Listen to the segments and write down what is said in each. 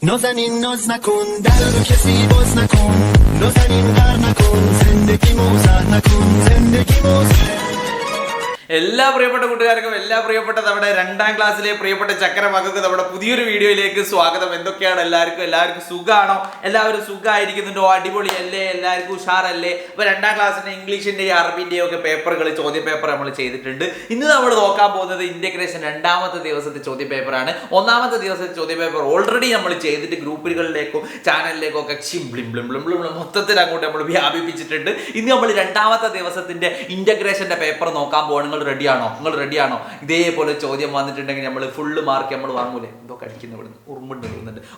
نازنین ناز نکن در رو کسی باز نکن نازنین غر نکن زندگی موزه نکن زندگی موزه എല്ലാ പ്രിയപ്പെട്ട കൂട്ടുകാർക്കും എല്ലാ പ്രിയപ്പെട്ട നമ്മുടെ 2ാം ക്ലാസ്സിലെ പ്രിയപ്പെട്ട ചക്കരമക്കൾക്ക് നമ്മുടെ പുതിയൊരു വീഡിയോയിലേക്ക് സ്വാഗതം. എന്തൊക്കെയാണ് എല്ലാവർക്കും സുഖമാണോ? എല്ലാവരും സുഖമായിരിക്കുന്നുണ്ടോ? അടിപൊളിയല്ലേ? എല്ലാവർക്കും ഉഷാറല്ലേ? അപ്പോൾ 2ാം ക്ലാസ്സിന്റെ ഇംഗ്ലീഷിന്റെയും അറബിന്റെയും ഒക്കെ പേപ്പറുകൾ ചോദ്യ പേപ്പർ നമ്മൾ ചെയ്തിട്ടുണ്ട്. ഇന്ന് നമ്മൾ നോക്കാൻ പോകുന്നത് ഇന്റഗ്രേഷൻ 2ാമത്തെ ദിവസത്തെ ചോദ്യ പേപ്പറാണ്. 1ാമത്തെ ദിവസത്തെ ചോദ്യ പേപ്പർ ഓൾറെഡി നമ്മൾ ചെയ്തിട്ട് ഗ്രൂപ്പുകളിലേക്കും ചാനലിലേക്കും ഒക്കെ മൊത്തത്തിൽ അങ്ങോട്ട് നമ്മൾ വ്യാപിപ്പിച്ചിട്ടുണ്ട്. ഇന്ന് നമ്മൾ 2ാമത്തെ ദിവസത്തിന്റെ ഇന്റഗ്രേഷന്റെ പേപ്പർ നോക്കാൻ പോകണം. നിങ്ങൾ റെഡിയാണോ? ഇതേപോലെ ചോദ്യം വന്നിട്ടുണ്ടെങ്കിൽ നമ്മൾ ഫുള്ള് മാർക്ക് നമ്മൾ വാങ്ങൂലേ? എന്തൊക്കെ അടിക്കുന്ന ഇവിടുന്ന് ഉറുമ്പുണ്ട്.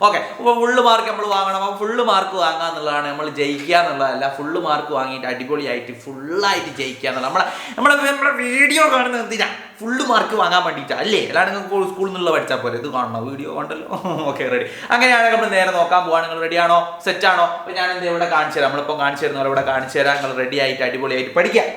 ഓക്കെ, അപ്പോൾ ഫുള്ള് മാർക്ക് നമ്മൾ വാങ്ങണം. അപ്പോൾ ഫുള്ള് മാർക്ക് വാങ്ങുക എന്നുള്ളതാണ്. നമ്മൾ ജയിക്കുക എന്നുള്ളതല്ല, ഫുള്ള് മാർക്ക് വാങ്ങിയിട്ട് അടിപൊളിയായിട്ട് ഫുള്ളായിട്ട് ജയിക്കുക എന്നുള്ള നമ്മളെ വീഡിയോ കാണുന്നത് എന്തിനാ? ഫുള്ള് മാർക്ക് വാങ്ങാൻ വേണ്ടിയിട്ടാണ് അല്ലേ? അല്ലാണ്ട് നിങ്ങൾക്ക് സ്കൂളിൽ നിന്നുള്ള പഠിച്ചാൽ പോലെ ഇത് കാണണം, വീഡിയോ കണ്ടല്ലോ. Okay, ready. അങ്ങനെയാണെങ്കിൽ നമ്മൾ നേരെ നോക്കാൻ പോവാണ്. നിങ്ങൾ റെഡിയാണോ? സെറ്റാണോ? അപ്പോൾ ഞാൻ എന്താ ഇവിടെ കാണിച്ചു തരാം. നമ്മളിപ്പോൾ കാണിച്ചു തരുന്നവരെ ഇവിടെ കാണിച്ചു തരാം. നിങ്ങൾ റെഡി ആയിട്ട് അടിപൊളിയായിട്ട് പഠിക്കാം.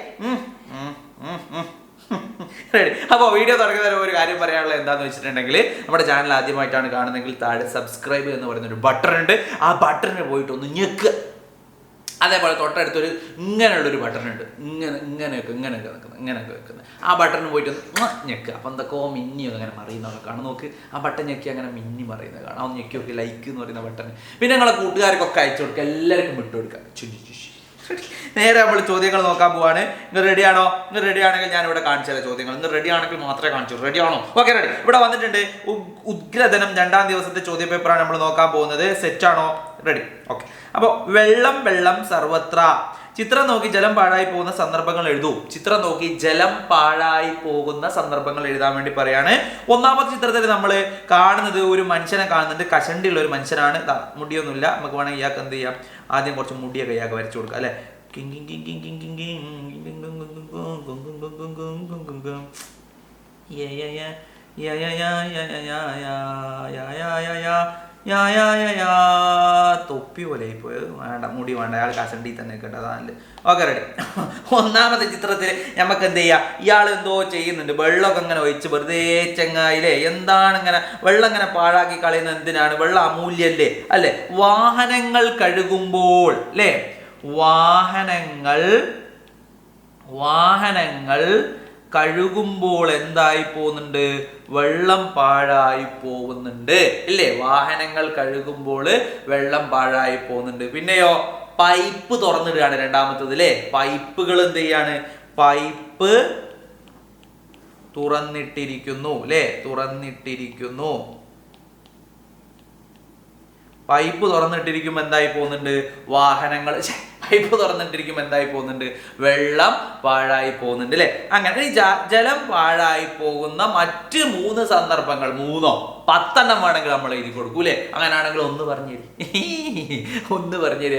റെഡി. അപ്പോൾ വീഡിയോ തുടങ്ങുന്നതിന് ഒരു കാര്യം പറയാനുള്ളത് എന്താണെന്ന് വെച്ചിട്ടുണ്ടെങ്കിൽ, നമ്മുടെ ചാനൽ ആദ്യമായിട്ടാണ് കാണുന്നതെങ്കിൽ താഴെ സബ്സ്ക്രൈബ് എന്ന് പറയുന്നൊരു ബട്ടൺ ഉണ്ട്. ആ ബട്ടണിൽ പോയിട്ട് ഒന്ന് ഞെക്കുക. അതേപോലെ തൊട്ടടുത്തൊരു ഇങ്ങനെയുള്ളൊരു ബട്ടൺ ഉണ്ട്, ഇങ്ങനെയൊക്കെ വെക്കുന്നത്. ആ ബട്ടണിൽ പോയിട്ട് ഒന്ന് ഞെക്കുക. അപ്പം എന്തൊക്കെയോ മിന്നിയൊക്കെ അങ്ങനെ മറിയുന്നതൊക്കെ കാണും. നോക്ക്, ആ ബട്ടൺ ഞെക്കി അങ്ങനെ മിന്നി മറിയുന്നത് കാണാം. ഒന്ന് ഞെക്കി നോക്കി, ലൈക്ക് എന്ന് പറയുന്ന ബട്ടൺ. പിന്നെ നിങ്ങളെ കൂട്ടുകാർക്കൊക്കെ അയച്ചു കൊടുക്കുക, എല്ലാവർക്കും വിട്ടു കൊടുക്കുക. നേരെ നമ്മൾ ചോദ്യങ്ങൾ നോക്കാൻ പോവാണ്. നിങ്ങൾ റെഡിയാണോ? നിങ്ങൾ റെഡിയാണെങ്കിൽ ഞാൻ ഇവിടെ കാണിച്ചു തരാം ചോദ്യങ്ങൾ. നിങ്ങൾ റെഡി ആണെങ്കിൽ മാത്രമേ കാണിച്ചു. റെഡിയാണോ? Okay, ready. ഇവിടെ വന്നിട്ടുണ്ട് ഉദ്ഗ്രഥനം 2ാം ദിവസത്തെ ചോദ്യ പേപ്പറാണ് നമ്മൾ നോക്കാൻ പോകുന്നത്. സെറ്റാണോ? റെഡി. ഓക്കെ. അപ്പോൾ വെള്ളം സർവത്ര. ചിത്രം നോക്കി ജലം പാഴായി പോകുന്ന സന്ദർഭങ്ങൾ എഴുതൂ. ചിത്രം നോക്കി ജലം പാഴായി പോകുന്ന സന്ദർഭങ്ങൾ എഴുതാൻ വേണ്ടി പറയാണ്. 1ാമത്തെ ചിത്രത്തിൽ നമ്മൾ കാണുന്നത് ഒരു മനുഷ്യനെ കാണുന്നുണ്ട്. കഷണ്ടിയുള്ള ഒരു മനുഷ്യനാണ്. മുടിയൊന്നുമില്ല. നമുക്ക് വേണമെങ്കിൽ ഇയാൾക്ക് എന്ത് ചെയ്യാം? ആദ്യം കുറച്ച് മുടിയൊക്കെ ഇയാൾക്ക് വരച്ചു കൊടുക്കാം അല്ലെ? തൊപ്പി പോലെ പോയത് വേണ്ട, മുടി വേണ്ട, അയാൾ കസണ്ടി തന്നെ കേട്ടതാണ്. Okay, ready. 1ാമത്തെ ചിത്രത്തിൽ നമുക്ക് എന്ത് ചെയ്യാം? ഇയാൾ എന്തോ ചെയ്യുന്നുണ്ട്. വെള്ളമൊക്കെ ഇങ്ങനെ ഒഴിച്ച് വെറുതെ ചെങ്ങായില്ലേ, എന്താണ് ഇങ്ങനെ വെള്ളം ഇങ്ങനെ പാഴാക്കി കളയുന്നത്? എന്തിനാണ്? വെള്ളം അമൂല്യല്ലേ അല്ലേ? വാഹനങ്ങൾ കഴുകുമ്പോൾ അല്ലേ, വാഹനങ്ങൾ കഴുകുമ്പോൾ എന്തായി പോകുന്നുണ്ട്? വെള്ളം പാഴായി പോകുന്നുണ്ട് ഇല്ലേ? വാഹനങ്ങൾ കഴുകുമ്പോൾ വെള്ളം പാഴായി പോകുന്നുണ്ട്. പിന്നെയോ പൈപ്പ് തുറന്നിടുകയാണ് 2ാമത്തത് അല്ലേ? പൈപ്പുകൾ എന്ത് ചെയ്യാണ്? പൈപ്പ് തുറന്നിട്ടിരിക്കുന്നു അല്ലേ? പൈപ്പ് തുറന്നിട്ടിരിക്കുമ്പോൾ എന്തായി പോകുന്നുണ്ട്? പൈപ്പ് തുറന്നിട്ടിരിക്കുമ്പോൾ എന്തായി പോകുന്നുണ്ട്? വെള്ളം പാഴായി പോകുന്നുണ്ട് അല്ലേ? അങ്ങനെ ജലം പാഴായി പോകുന്ന മറ്റ് 3 സന്ദർഭങ്ങൾ, 3ഓ 10 വേണമെങ്കിൽ നമ്മൾ എഴുതി കൊടുക്കൂ അല്ലേ? അങ്ങനെയാണെങ്കിൽ ഒന്ന് പറഞ്ഞേരി.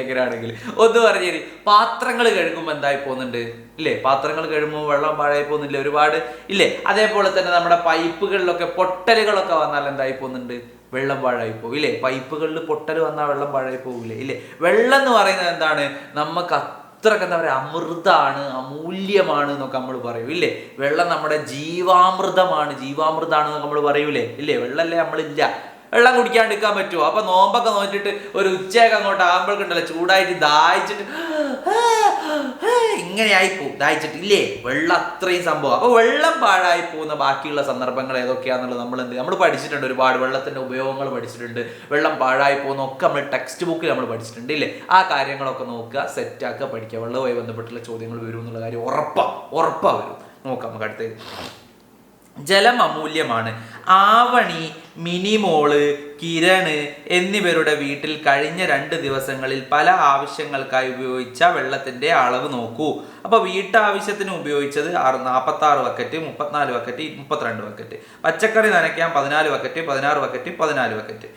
എങ്ങനെയാണെങ്കിൽ ഒന്ന് പറഞ്ഞേരി. പാത്രങ്ങൾ കഴുകുമ്പോൾ എന്തായി പോകുന്നുണ്ട് ഇല്ലേ? പാത്രങ്ങൾ കഴുകുമ്പോൾ വെള്ളം പാഴായി പോകുന്നില്ലേ? ഒരുപാട് ഇല്ലേ? അതേപോലെ തന്നെ നമ്മുടെ പൈപ്പുകളിലൊക്കെ പൊട്ടലുകളൊക്കെ വന്നാൽ എന്തായി പോകുന്നുണ്ട്? വെള്ളം പാഴായി പോകും ഇല്ലേ? പൈപ്പുകളിൽ പൊട്ടൽ വന്നാൽ വെള്ളം പാഴായി പോകില്ലേ ഇല്ലേ? വെള്ളം എന്ന് പറയുന്നത് എന്താണ്? നമുക്ക് അത്രക്ക് എന്താ പറയുക, അമൃതാണ്, അമൂല്യമാണ് എന്നൊക്കെ നമ്മൾ പറയും ഇല്ലേ? വെള്ളം നമ്മുടെ ജീവാമൃതമാണെന്ന് നമ്മൾ പറയൂലേ ഇല്ലേ? വെള്ളമല്ലേ നമ്മളില്ല, വെള്ളം കുടിക്കാണ്ടിരിക്കാൻ പറ്റുമോ? അപ്പൊ നോമ്പൊക്കെ നോക്കിയിട്ട് ഒരു ഉച്ചയൊക്കെ അങ്ങോട്ട് ആകുമ്പോഴേക്കുണ്ടല്ലോ ചൂടായിട്ട് ദാഹിച്ചിട്ട് ഇങ്ങനെ ആയിപ്പോവും, ദാഹിച്ചിട്ട് ഇല്ലേ? വെള്ളം അത്രയും സംഭവം. അപ്പൊ വെള്ളം പാഴായി പോകുന്ന ബാക്കിയുള്ള സന്ദർഭങ്ങൾ ഏതൊക്കെയാണെന്നുള്ളത് നമ്മൾ പഠിച്ചിട്ടുണ്ട്. ഒരുപാട് വെള്ളത്തിന്റെ ഉപയോഗങ്ങൾ പഠിച്ചിട്ടുണ്ട്. വെള്ളം പാഴായി പോകുന്ന ഒക്കെ നമ്മൾ ടെക്സ്റ്റ് ബുക്കിൽ നമ്മൾ പഠിച്ചിട്ടുണ്ട് ഇല്ലേ? ആ കാര്യങ്ങളൊക്കെ നോക്കുക, സെറ്റാക്കുക, പഠിക്കുക. വെള്ളവുമായി ബന്ധപ്പെട്ടുള്ള ചോദ്യങ്ങൾ വരും എന്നുള്ള കാര്യം ഉറപ്പാ വരും. നോക്കാം നമുക്ക് അടുത്തേക്ക്. ജലം അമൂല്യമാണ്. ആവണി, മിനിമോള്, കിരണ് എന്നിവരുടെ വീട്ടിൽ കഴിഞ്ഞ 2 ദിവസങ്ങളിൽ പല ആവശ്യങ്ങൾക്കായി ഉപയോഗിച്ച വെള്ളത്തിന്റെ അളവ് നോക്കൂ. അപ്പോൾ വീട്ടാവശ്യത്തിന് ഉപയോഗിച്ചത് 46 ബക്കറ്റ്, 34 ബക്കറ്റ്, 32 ബക്കറ്റ്. പച്ചക്കറി നനയ്ക്കാൻ 14 ബക്കറ്റ്, 16 ബക്കറ്റ്, 14 ബക്കറ്റ്.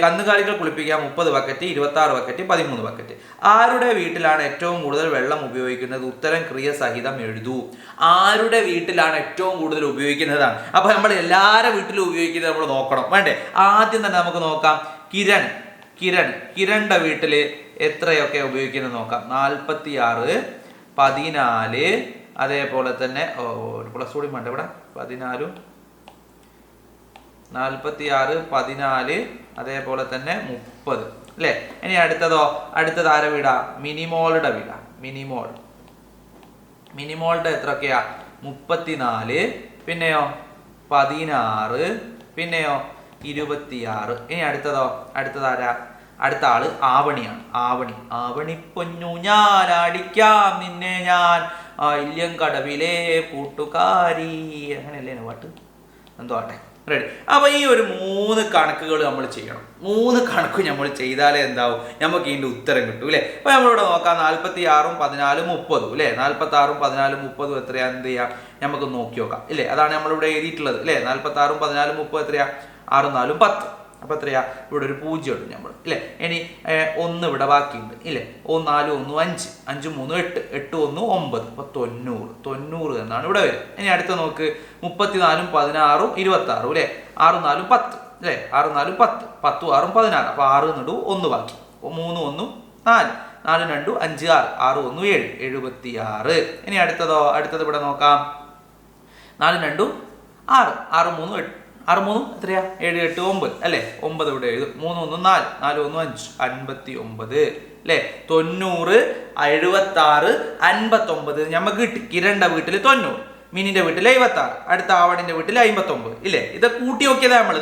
കന്നുകാലികൾ കുളിപ്പിക്കാൻ 30 ബക്കറ്റ്, 26 ബക്കറ്റ്, 13 ബക്കറ്റ്. ആരുടെ വീട്ടിലാണ് ഏറ്റവും കൂടുതൽ വെള്ളം ഉപയോഗിക്കുന്നത്? ഉത്തരം ക്രിയ സഹിതം എഴുതൂ. ആരുടെ വീട്ടിലാണ് ഏറ്റവും കൂടുതൽ ഉപയോഗിക്കുന്നതാണ്. അപ്പൊ നമ്മൾ എല്ലാവരുടെ വീട്ടിലും ഉപയോഗിക്കുന്നത് നമ്മൾ നോക്കണം വേണ്ടേ? ആദ്യം തന്നെ നമുക്ക് നോക്കാം. കിരണിന്റെ വീട്ടില് എത്രയൊക്കെ ഉപയോഗിക്കുന്നത് നോക്കാം. 46, 14, അതേപോലെ തന്നെ പ്ലസ് കൂടി വേണ്ട ഇവിടെ 14 46, 14, അതേപോലെ തന്നെ 30 അല്ലേ. ഇനി അടുത്തത് ആരെ വീടാ? മിനിമോളുടെ വീടാ. മിനിമോളുടെ എത്രയൊക്കെയാ? 34, പിന്നെയോ 16, പിന്നെയോ 26. ഇനി അടുത്തതാരാ? അടുത്ത ആള് ആവണിയാണ്. ആവണി പൊന്നു ഞാൻ അടിക്കാം നിന്നെ ഞാൻ ഇല്യം കടവിലെ കൂട്ടുകാരി, അങ്ങനെയല്ലേ പാട്ട്? എന്തോ ആട്ടെ, റെഡി. അപ്പൊ ഈ ഒരു 3 കണക്കുകൾ നമ്മൾ ചെയ്യണം. 3 കണക്ക് നമ്മൾ ചെയ്താലേ എന്താവും? നമുക്ക് ഇതിന്റെ ഉത്തരം കിട്ടും അല്ലെ. അപ്പൊ നമ്മളിവിടെ നോക്കാം. 46, 14, 30 അല്ലെ. 46, 14, 30 എത്രയാ? എന്ത് ചെയ്യാം? നമുക്ക് നോക്കി നോക്കാം ഇല്ലേ. അതാണ് നമ്മളിവിടെ എഴുതിയിട്ടുള്ളത് അല്ലെ. 46, 14, 30 എത്രയാ? 6, 4, 10. അപ്പൊ എത്രയാ? ഇവിടെ ഒരു 0 ഉണ്ട് നമ്മൾ ഇല്ലേ. ഇനി 1 ഇവിടെ ബാക്കിയുണ്ട് ഇല്ലേ. 4, 1, 5, 5, 3, 8, 8, 1, 9. അപ്പൊ 90 എന്നാണ് ഇവിടെ വരിക. ഇനി അടുത്ത നോക്ക്. 34, 16, 26 അല്ലെ. 6, 4, 10 അല്ലെ. 6, 4, 10, 10, 6, 16. അപ്പൊ 6 നടും 1 ബാക്കി. 3, 1, 4, 4, 2, 5, 6, 6, 1, 7, 76. ഇനി അടുത്തത് ഇവിടെ നോക്കാം. 4, 2, 6, 6, 3, 8, 6, 3 എത്രയാ? 7, 8, 9 അല്ലെ. 9 ഇവിടെ എഴുതും. 3, 1, 4, 4, 1, 5, 59 അല്ലെ. 90, 76, 59 നമുക്ക് കിട്ടി. കിരണിന്റെ വീട്ടിൽ 90, മിനിന്റെ വീട്ടിൽ 76, അടുത്ത ആവണിന്റെ വീട്ടിൽ 59 ഇല്ലേ. ഇത് കൂട്ടി നോക്കിയതാ നമ്മൾ.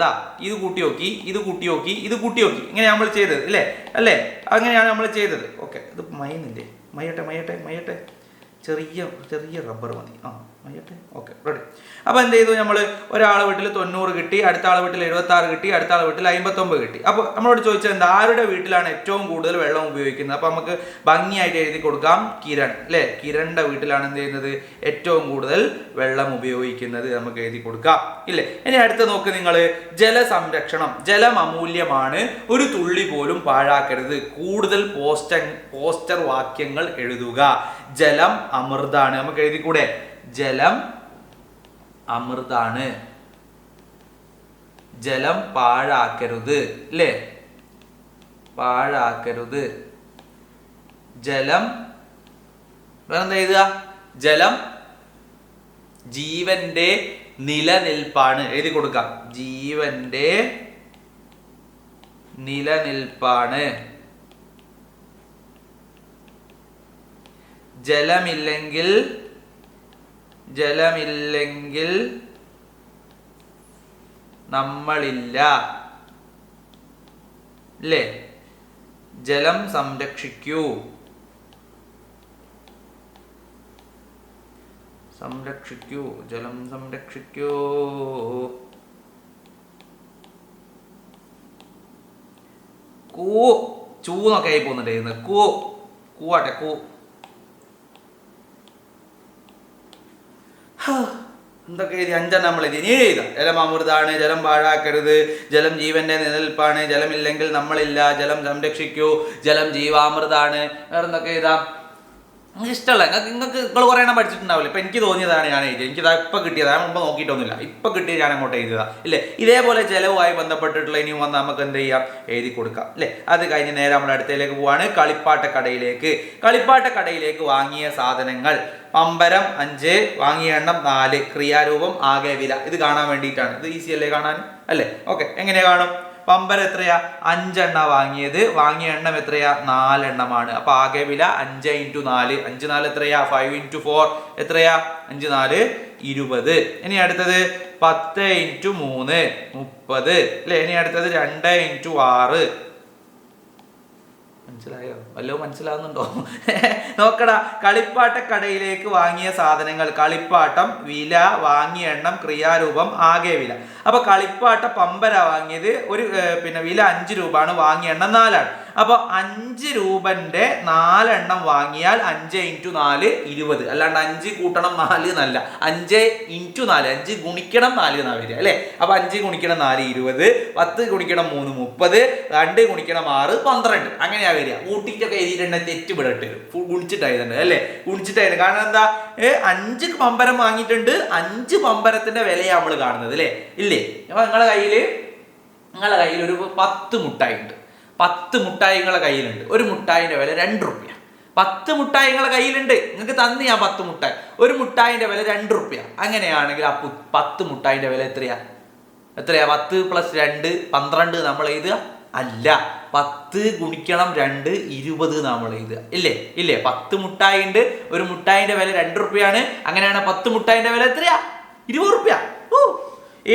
ഇത് കൂട്ടി നോക്കി, ഇത് കൂട്ടി നോക്കി, ഇത് കൂട്ടി നോക്കി. ഇങ്ങനെ നമ്മൾ ചെയ്തത് ഇല്ലേ അല്ലേ. അങ്ങനെയാണ് നമ്മൾ ചെയ്തത്. ഓക്കെ. ഇത് മയന്നില്ലേ? മയ്യട്ടെ. ചെറിയ റബ്ബർ മതി. മയ്യട്ടെ. Okay, ready. അപ്പൊ എന്ത് ചെയ്തു? നമ്മൾ ഒരാളെ വീട്ടിൽ 90 കിട്ടി, അടുത്ത ആളെ വീട്ടിൽ 76 കിട്ടി, അടുത്ത ആളെ വീട്ടിൽ 59 കിട്ടി. അപ്പൊ നമ്മളോട് ചോദിച്ചത് എന്താ? ആരുടെ വീട്ടിലാണ് ഏറ്റവും കൂടുതൽ വെള്ളം ഉപയോഗിക്കുന്നത്? അപ്പൊ നമുക്ക് ഭംഗിയായിട്ട് എഴുതി കൊടുക്കാം. കിരൺ അല്ലെ. കിരണിന്റെ വീട്ടിലാണ് എന്ത് ചെയ്യുന്നത്? ഏറ്റവും കൂടുതൽ വെള്ളം ഉപയോഗിക്കുന്നത്. നമുക്ക് എഴുതി കൊടുക്കാം ഇല്ലേ. ഇനി അടുത്ത് നോക്ക് നിങ്ങൾ. ജലസംരക്ഷണം. ജലം അമൂല്യമാണ്, ഒരു തുള്ളി പോലും പാഴാക്കരുത്. കൂടുതൽ പോസ്റ്റർ വാക്യങ്ങൾ എഴുതുക. ജലം അമൃതാണ്. നമുക്ക് എഴുതിക്കൂടെ? ജലം അമൃതാണ്. ജലം പാഴാക്കരുത് അല്ലേ. പാഴാക്കരുത്. ജലം വേറെന്താ എഴുതുക? ജലം ജീവന്റെ നിലനിൽപ്പാണ്. എഴുതി കൊടുക്കാം. ജീവന്റെ നിലനിൽപ്പാണ്. ജലമില്ലെങ്കിൽ നമ്മളില്ല അല്ലേ. ജലം സംരക്ഷിക്കൂ. ജലം സംരക്ഷിക്കൂ. ചൂന്നൊക്കെ ആയി പോകുന്നുണ്ടായിരുന്നു. കൂവാട്ടെ. എന്തൊക്കെ എഴുതി? 5 നമ്മൾ എഴുതി. ഇനി എഴുതാം. ജലം അമൃതാണ്, ജലം പാഴാക്കരുത്, ജലം ജീവന്റെ നിലനിൽപ്പാണ്, ജലമില്ലെങ്കിൽ നമ്മളില്ല, ജലം സംരക്ഷിക്കൂ, ജലം ജീവാമൃതാണ്. വേറെ എന്തൊക്കെ എഴുതാം? ഇഷ്ടമല്ല. നിങ്ങൾ കുറേ എണ്ണം പഠിച്ചിട്ടുണ്ടാവില്ല. ഇപ്പം എനിക്ക് തോന്നിയതാണ് ഞാൻ എഴുതിയത്. എനിക്കിതാ ഇപ്പം കിട്ടിയതാണ്. മുമ്പ് നോക്കിയിട്ടൊന്നുമില്ല. ഇപ്പം കിട്ടിയത് ഞാൻ അങ്ങോട്ട് എഴുതിയതാണ് ഇല്ലേ. ഇതേപോലെ ജലവുമായി ബന്ധപ്പെട്ടിട്ടുള്ള ഇനിയും വന്ന് നമുക്ക് എന്ത് ചെയ്യാം? എഴുതി കൊടുക്കാം അല്ലേ. അത് കഴിഞ്ഞ് നേരെ നമ്മൾ അടുത്തേക്ക് പോവാണ്. കളിപ്പാട്ടക്കടയിലേക്ക് വാങ്ങിയ സാധനങ്ങൾ. പമ്പരം 5, വാങ്ങിയ എണ്ണം 4, ക്രിയാരൂപം ആകെ വില. ഇത് കാണാൻ വേണ്ടിയിട്ടാണ്. ഇത് ഈസി അല്ലേ കാണാൻ അല്ലേ. ഓക്കെ. എങ്ങനെ കാണും? പമ്പരം എത്രയാ? 5 എണ്ണ വാങ്ങിയത്. വാങ്ങിയ എണ്ണം എത്രയാ? 4 എണ്ണമാണ്. അപ്പൊ ആകെ വില 5 × 4. 5 4 എത്രയാ? 5 × 4 എത്രയാ? 5 4 20. ഇനി അടുത്തത് 10 × 3 30 അല്ലെ. ഇനി അടുത്തത് 2 × 6. മനസ്സിലായോ? വല്ലതും മനസ്സിലാവുന്നുണ്ടോ? നോക്കടാ. കളിപ്പാട്ടക്കടയിലേക്ക് വാങ്ങിയ സാധനങ്ങൾ. കളിപ്പാട്ടം, വില, വാങ്ങിയ എണ്ണം, ക്രിയാരൂപം, ആകെ വില. അപ്പൊ കളിപ്പാട്ട പമ്പര വാങ്ങിയത് വില 5 രൂപയാണ്, വാങ്ങിയ എണ്ണം 4 ആണ്. അപ്പൊ 5 രൂപന്റെ 4 എണ്ണം വാങ്ങിയാൽ 5 × 4 20. അല്ലാണ്ട് 5 കൂട്ടണം 4 എന്നല്ല. 5 × 4, 5 ഗുണിക്കണം 4 എന്നാ വരിക അല്ലെ. അപ്പൊ 5 ഗുണിക്കണം 4 20, 10 ഗുണിക്കണം 3 30, 2 ഗുണിക്കണം 6 12. അങ്ങനെയാ വരിക. കൂട്ടിട്ടൊക്കെ എഴുതിയിട്ടുണ്ടെങ്കിൽ തെറ്റുപിടട്ട് ഗുണിച്ചിട്ടായതുണ്ട് അല്ലെ. ഗുണിച്ചിട്ടായിരുന്നു. കാരണം എന്താ? 5 പമ്പരം വാങ്ങിയിട്ടുണ്ട്. 5 പമ്പരത്തിന്റെ വിലയാണ് നമ്മൾ കാണുന്നത് അല്ലെ. ഇല്ലേ? അപ്പൊ നിങ്ങളെ കയ്യിൽ ഒരു 10 മുട്ടായി ഉണ്ട്. 10 മുട്ടായി നിങ്ങളെ കയ്യിലുണ്ട്. ഒരു മുട്ടായിന്റെ വില 2 രൂപ. 10 മുട്ടായി നിങ്ങളെ കയ്യിലുണ്ട്. നിങ്ങൾക്ക് തന്നു ഞാൻ 10 മുട്ടായി. ഒരു മുട്ടായിന്റെ വില 2 രൂപ. അങ്ങനെയാണെങ്കിൽ ആ 10 മുട്ടായിന്റെ വില എത്രയാ? എത്രയാ? 10 + 2 12 നമ്മൾ എഴുതുക അല്ല, 10 ഗുണിക്കണം 2 20 നമ്മൾ എഴുതുക. ഇല്ലേ 10 മുട്ടായി ഉണ്ട്, ഒരു മുട്ടായിന്റെ വില 2 റുപ്യാണ്. അങ്ങനെയാണ് 10 മുട്ടായിന്റെ വില എത്രയാ? 20 റുപ്യ.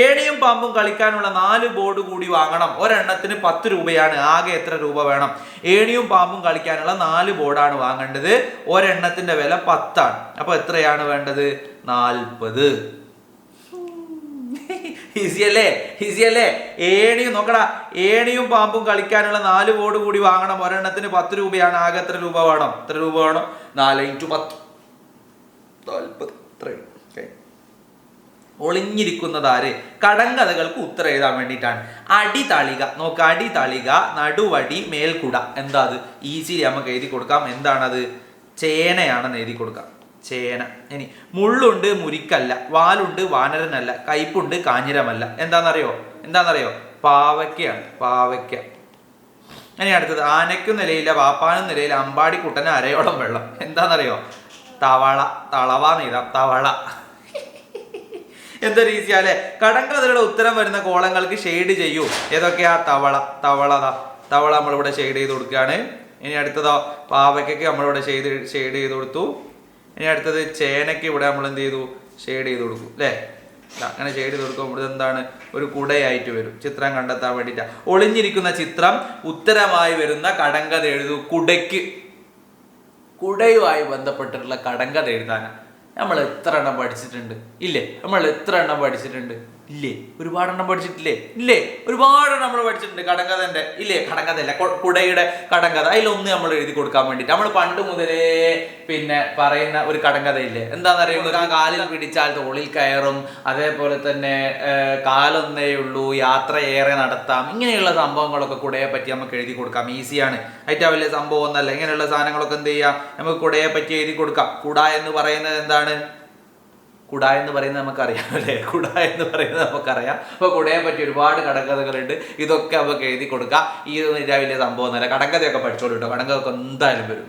ഏണിയും പാമ്പും കളിക്കാനുള്ള 4 ബോർഡ് കൂടി വാങ്ങണം. ഒരെണ്ണത്തിന് 10 രൂപയാണ്. ആകെ എത്ര രൂപ വേണം? ഏണിയും പാമ്പും കളിക്കാനുള്ള 4 ബോർഡാണ് വാങ്ങേണ്ടത്. ഒരെണ്ണത്തിന്റെ വില 10 ആണ്. അപ്പൊ എത്രയാണ് വേണ്ടത്? 40. ഈസി അല്ലേ? ഏണിയും നോക്കടാ, ഏണിയും പാമ്പും കളിക്കാനുള്ള 4 ബോർഡ് കൂടി വാങ്ങണം. ഒരെണ്ണത്തിന് 10 രൂപയാണ്. ആകെ എത്ര രൂപ വേണം? 4 × 10 40. ഇത്രയും. ഒളിഞ്ഞിരിക്കുന്നതാര്? കടങ്കഥകൾക്ക് ഉത്തരം എഴുതാൻ വേണ്ടിയിട്ടാണ്. അടിതളിക നോക്ക, അടിതളിക, നടുവടി, മേൽക്കുട. എന്താ അത്? ഈസിലി നമുക്ക് എഴുതി കൊടുക്കാം. എന്താണത്? ചേനയാണെന്ന് എഴുതി കൊടുക്കാം. ചേന. ഇനി മുള്ളുണ്ട് മുരിക്കല്ല, വാലുണ്ട് വാനരനല്ല, കയ്പുണ്ട് കാഞ്ഞിരമല്ല. എന്താണെന്നറിയോ? പാവയ്ക്കയാണ്. പാവയ്ക്ക. ഇനി അടുത്തത്, ആനയ്ക്കും നിലയില്ല വാപ്പാനും നിലയില്ല അമ്പാടി കുട്ടന് അരയോളം വെള്ളം. എന്താണെന്നറിയോ? തവള. തളവാന്ന് എഴുതാം. തവള. എന്തൊരു ഈസിയാല്ലേ? കടങ്കഥയുടെ ഉത്തരം വരുന്ന കോളങ്ങൾക്ക് ഷെയ്ഡ് ചെയ്യൂ. ഏതൊക്കെയാ? തവള നമ്മളിവിടെ ഷെയ്ഡ് ചെയ്ത് കൊടുക്കുകയാണ്. ഇനി അടുത്തതോ? പാവയ്ക്കൊക്കെ നമ്മളിവിടെ ഷെയ്ഡ് ചെയ്ത് കൊടുത്തു. ഇനി അടുത്തത് ചേനയ്ക്ക് ഇവിടെ നമ്മൾ എന്ത് ചെയ്തു? ഷെയ്ഡ് ചെയ്ത് കൊടുക്കും അല്ലേ? അങ്ങനെ ഷെയ്ഡ് ചെയ്ത് കൊടുക്കുമ്പോൾ ഇവിടെ എന്താണ്? ഒരു കുടയായിട്ട് വരും. ചിത്രം കണ്ടെത്താൻ വേണ്ടിയിട്ടാണ്. ഒളിഞ്ഞിരിക്കുന്ന ചിത്രം ഉത്തരമായി വരുന്ന കടങ്കഥ എഴുതൂ. കുടയുമായി ബന്ധപ്പെട്ടിട്ടുള്ള കടങ്കഥ എഴുതാനാണ്. നമ്മൾ എത്ര എണ്ണം പഠിച്ചിട്ടുണ്ട്? ഇല്ലേ? ഒരുപാട് എണ്ണം പഠിച്ചിട്ടില്ലേ? ഒരുപാട് നമ്മൾ പഠിച്ചിട്ടുണ്ട് കടങ്കഥന്റെ. കടങ്കഥയല്ല, കുടയുടെ കടങ്കഥ. അതിലൊന്ന് നമ്മൾ എഴുതി കൊടുക്കാൻ വേണ്ടിയിട്ട് നമ്മൾ പണ്ട് മുതലേ പറയുന്ന ഒരു കടങ്കഥ ഇല്ലേ? എന്താണെന്നറിയുന്നത്? കാലിൽ പിടിച്ചാൽ തോളിൽ കയറും, അതേപോലെ തന്നെ കാലൊന്നേ ഉള്ളൂ, യാത്ര ഏറെ നടത്താം. ഇങ്ങനെയുള്ള സംഭവങ്ങളൊക്കെ കുടയെ പറ്റി നമുക്ക് എഴുതി കൊടുക്കാം. ഈസിയാണ്. ഏറ്റവും വലിയ സംഭവം ഒന്നല്ല. ഇങ്ങനെയുള്ള സാധനങ്ങളൊക്കെ എന്ത് ചെയ്യാം? നമുക്ക് കുടയെ പറ്റി എഴുതി കൊടുക്കാം. കുട എന്ന് പറയുന്നത് എന്താണ്? കുട എന്ന് പറയുന്നത് നമുക്കറിയാം അല്ലേ? അപ്പൊ കുടയെ പറ്റി ഒരുപാട് കടങ്കഥകളുണ്ട്. ഇതൊക്കെ നമുക്ക് എഴുതി കൊടുക്കാം. ഈ വലിയ സംഭവം എന്നല്ല. കടങ്കഥയൊക്കെ പഠിച്ചോളൂ കേട്ടോ. കടങ്കഥയൊക്കെ എന്തായാലും വരും.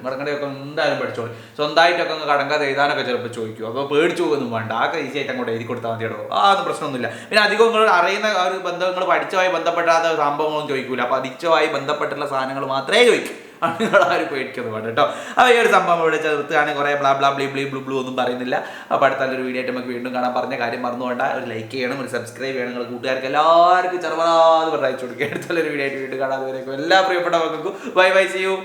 പഠിച്ചോളൂ. സ്വന്തമായിട്ടൊക്കെ കടങ്കഥ എഴുതാനൊക്കെ ചിലപ്പോൾ ചോദിക്കും. അപ്പോൾ പേടിച്ചു പോകുന്നു വേണ്ട. ആ ഈസി ആയിട്ട് അങ്ങോട്ട് എഴുതി കൊടുത്താൽ മതി കേട്ടോ. അതൊന്നും പ്രശ്നമൊന്നുമില്ല. പിന്നെ അധികം നിങ്ങൾ അറിയുന്ന ഒരു നിങ്ങൾ പഠിച്ചതുമായി ബന്ധപ്പെടാത്ത സംഭവങ്ങളൊന്നും ചോദിക്കൂല. അപ്പോൾ പഠിച്ചതുമായി ബന്ധപ്പെട്ടുള്ള സാധനങ്ങൾ മാത്രമേ ചോദിക്കൂ. ആരും പേടിക്കൊന്നും വേണ്ട കേട്ടോ. അപ്പോൾ ഈ ഒരു സംഭവം ഇവിടെ ചേർത്താണ്. കുറേ ബ്ലാ ബ്ലൂ ഒന്നും പറയുന്നില്ല. അപ്പോൾ അടുത്തൊരു വീഡിയോ ആയിട്ട് നമുക്ക് വീണ്ടും കാണാൻ. പറഞ്ഞ കാര്യം മറന്നു വേണ്ട. ഒരു ലൈക്ക് ചെയ്യണം, ഒരു സബ്സ്ക്രൈബ് ചെയ്യണം. നിങ്ങൾ കൂട്ടുകാർക്ക് എല്ലാവർക്കും ചെറുതാന്ന് പറഞ്ഞ് അയച്ചു കൊടുക്കുക. അടുത്തുള്ളൊരു വീഡിയോ ആയിട്ട് വീണ്ടും കാണാൻ. എല്ലാ പ്രിയപ്പെട്ടവർക്കും ബൈ, സീ യു.